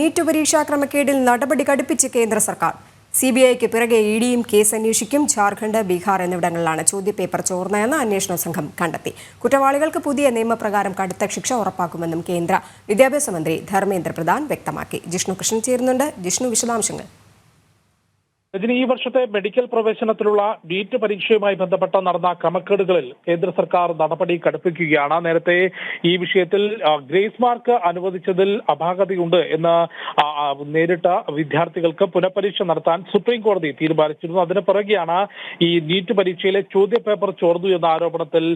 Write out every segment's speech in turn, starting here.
NEET പരീക്ഷാ ക്രമക്കേടിൽ നടപടി കടുപ്പിച്ച് കേന്ദ്ര സർക്കാർ. CBIക്ക് പിറകെ EDയും കേസ് അന്വേഷിക്കും. ജാർഖണ്ഡ്, ബീഹാർ എന്നിവിടങ്ങളിലാണ് ചോദ്യപേപ്പർ ചോർന്നതെന്ന് അന്വേഷണ സംഘം കണ്ടെത്തി. കുറ്റവാളികൾക്ക് പുതിയ നിയമപ്രകാരം കടുത്ത ശിക്ഷ ഉറപ്പാക്കുമെന്നും കേന്ദ്ര വിദ്യാഭ്യാസ മന്ത്രി ധർമ്മേന്ദ്ര പ്രധാൻ വ്യക്തമാക്കി. ജിഷ്ണു കൃഷ്ണൻ ചേരുന്നുണ്ട്. ജിഷ്ണു, വിശദാംശങ്ങൾ. ഈ വർഷത്തെ മെഡിക്കൽ പ്രവേശനത്തിലുള്ള നീറ്റ് പരീക്ഷയുമായി ബന്ധപ്പെട്ട നടന്ന ക്രമക്കേടുകളിൽ കേന്ദ്ര സർക്കാർ നടപടി കടുപ്പിക്കുകയാണ്. നേരത്തെ ഈ വിഷയത്തിൽ ഗ്രേസ് മാർക്ക് അനുവദിച്ചതിൽ അപാകതയുണ്ട് എന്ന് നേരിട്ട വിദ്യാർത്ഥികൾക്ക് പുനഃപരീക്ഷ നടത്താൻ സുപ്രീം കോടതി തീരുമാനിച്ചിരുന്നു. അതിന് പിറകെയാണ് ഈ നീറ്റ് പരീക്ഷയിലെ ചോദ്യപേപ്പർ ചോർന്നു എന്ന ആരോപണത്തിൽ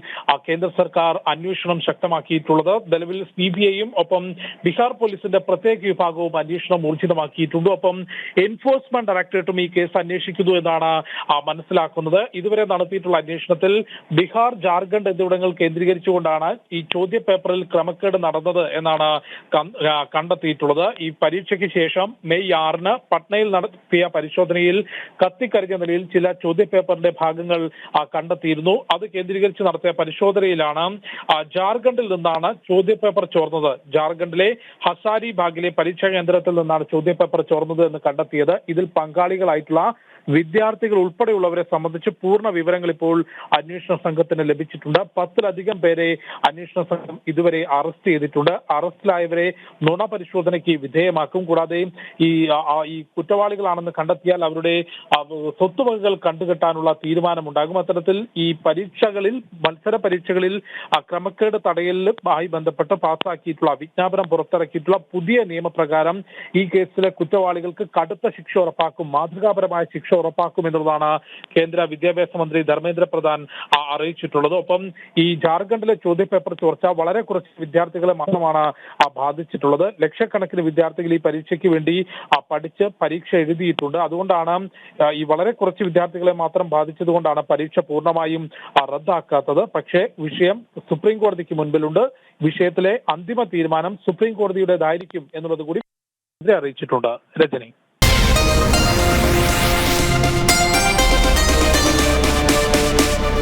കേന്ദ്ര സർക്കാർ അന്വേഷണം ശക്തമാക്കിയിട്ടുള്ളത്. നിലവിൽ CBIയും ഒപ്പം ബീഹാർ പോലീസിന്റെ പ്രത്യേക വിഭാഗവും അന്വേഷണം ഊർജിതമാക്കിയിട്ടുണ്ട്. ഒപ്പം എൻഫോഴ്സ്മെന്റ് ഡയറക്ടറേറ്റും ഈ കേസ് അന്വേഷിക്കുന്നു എന്നാണ് മനസ്സിലാക്കുന്നത്. ഇതുവരെ നടത്തിയിട്ടുള്ള അന്വേഷണത്തിൽ ബീഹാർ, ജാർഖണ്ഡ് എന്നിവിടങ്ങൾ കേന്ദ്രീകരിച്ചുകൊണ്ടാണ് ഈ ചോദ്യപേപ്പറിൽ ക്രമക്കേട് നടന്നത് എന്നാണ് കണ്ടെത്തിയിട്ടുള്ളത്. ഈ പരീക്ഷയ്ക്ക് ശേഷം മെയ് 6-ന് പട്നയിൽ നടത്തിയ പരിശോധനയിൽ കത്തിക്കരിഞ്ഞ നിലയിൽ ചില ചോദ്യപേപ്പറിന്റെ ഭാഗങ്ങൾ കണ്ടെത്തിയിരുന്നു. അത് കേന്ദ്രീകരിച്ച് നടത്തിയ പരിശോധനയിലാണ് ജാർഖണ്ഡിൽ നിന്നാണ് ചോദ്യപേപ്പർ ചോർന്നത്. ജാർഖണ്ഡിലെ ഹസാരി ബാഗിലെ പരീക്ഷാ കേന്ദ്രത്തിൽ നിന്നാണ് ചോദ്യപേപ്പർ ചോർന്നത് എന്ന് കണ്ടെത്തിയത്. ഇതിൽ പങ്കാളികളായിട്ടുള്ള വിദ്യാർത്ഥികൾ ഉൾപ്പെടെയുള്ളവരെ സംബന്ധിച്ച് പൂർണ്ണ വിവരങ്ങൾ ഇപ്പോൾ അന്വേഷണ സംഘത്തിന് ലഭിച്ചിട്ടുണ്ട്. 10-ലധികം പേരെ അന്വേഷണ സംഘം ഇതുവരെ അറസ്റ്റ് ചെയ്തിട്ടുണ്ട്. അറസ്റ്റിലായവരെ നുണ പരിശോധനയ്ക്ക് വിധേയമാക്കും. കൂടാതെ ഈ കുറ്റവാളികളാണെന്ന് കണ്ടെത്തിയാൽ അവരുടെ സ്വത്തുവകകൾ കണ്ടുകെട്ടാനുള്ള തീരുമാനമുണ്ടാകും. അത്തരത്തിൽ ഈ മത്സര പരീക്ഷകളിൽ ക്രമക്കേട് തടയലുമായി ബന്ധപ്പെട്ട് പാസാക്കിയിട്ടുള്ള വിജ്ഞാപനം പുറത്തിറക്കിയിട്ടുള്ള പുതിയ നിയമപ്രകാരം ഈ കേസിലെ കുറ്റവാളികൾക്ക് കടുത്ത ശിക്ഷ ഉറപ്പാക്കും, മാതൃകാപരമായ ശിക്ഷ ഉറപ്പാക്കും എന്നുള്ളതാണ് കേന്ദ്ര വിദ്യാഭ്യാസ മന്ത്രി ധർമ്മേന്ദ്ര പ്രധാൻ അറിയിച്ചിട്ടുള്ളത്. ഒപ്പം ഈ ജാർഖണ്ഡിലെ ചോദ്യപേപ്പർ ചോർച്ച വളരെ കുറച്ച് വിദ്യാർത്ഥികളെ മാത്രമാണ് ബാധിച്ചിട്ടുള്ളത്. ലക്ഷക്കണക്കിന് വിദ്യാർത്ഥികൾ ഈ പരീക്ഷയ്ക്ക് വേണ്ടി പഠിച്ച് പരീക്ഷ എഴുതിയിട്ടുണ്ട്. അതുകൊണ്ടാണ് ഈ വളരെ കുറച്ച് വിദ്യാർത്ഥികളെ മാത്രം ബാധിച്ചതുകൊണ്ടാണ് പരീക്ഷ പൂർണ്ണമായും റദ്ദാക്കാത്തത്. പക്ഷേ വിഷയം സുപ്രീം കോടതിക്ക് മുൻപിലുണ്ട്. വിഷയത്തിലെ അന്തിമ തീരുമാനം സുപ്രീം കോടതിയുടേതായിരിക്കും എന്നുള്ളത് കൂടി അറിയിച്ചിട്ടുണ്ട്. രജനി.